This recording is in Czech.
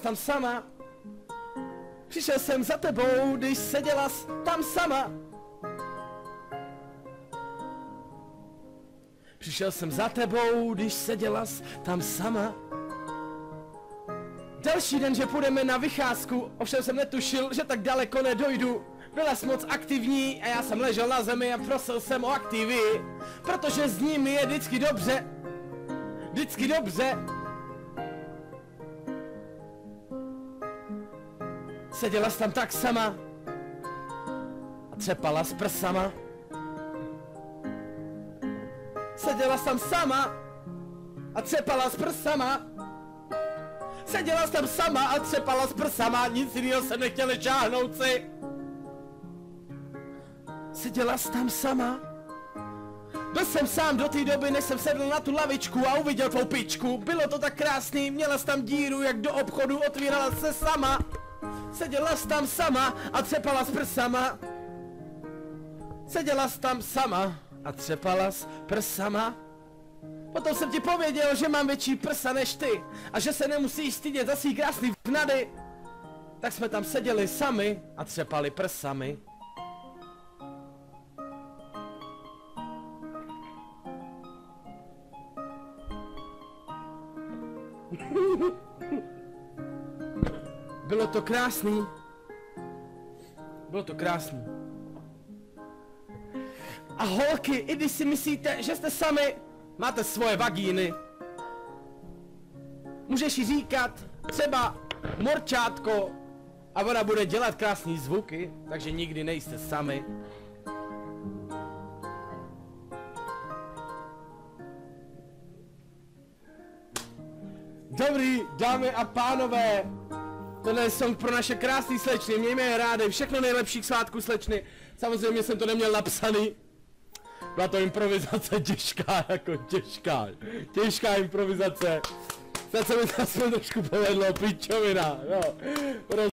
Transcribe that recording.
tam sama. Přišel jsem za tebou, když seděla tam sama. Přišel jsem za tebou, když seděla tam sama. Další den, že půjdeme na vycházku, ovšem jsem netušil, že tak daleko nedojdu. Byla jsi moc aktivní a já jsem ležel na zemi a prosil jsem o aktivy, protože s nimi je vždycky dobře. Vždycky dobře. Seděla jsi tam tak sama a třepala s prsama. Seděla jsi tam sama a třepala s prsama. Seděla jsi tam sama a třepala s prsama, nic jiného jsem nechtěl žáhnout si. Seděla jsi tam sama. Byl jsem sám do té doby, než jsem sedl na tu lavičku a uviděl tvou pičku. Bylo to tak krásný, měla jsi tam díru, jak do obchodu, otvírala se sama. Seděla jsi tam sama a třepala s prsama. Seděla jsi tam sama a třepala s prsama. Potom jsem ti pověděl, že mám větší prsa než ty a že se nemusíš stydět za svý krásný vnady. Tak jsme tam seděli sami a třepali prsami. Bylo to krásný. Bylo to krásný. A holky, i když si myslíte, že jste sami, máte svoje vagíny. Můžeš jí říkat třeba morčátko a ona bude dělat krásný zvuky, takže nikdy nejste sami. Dobrý, dámy a pánové, tohle je song pro naše krásné slečny, mějme je rádi, všechno nejlepší k svátku slečny. Samozřejmě jsem to neměl napsaný. Byla to improvizace těžká, jako těžká improvizace. Snad se mi to aspoň trošku povedlo, pičovina, no.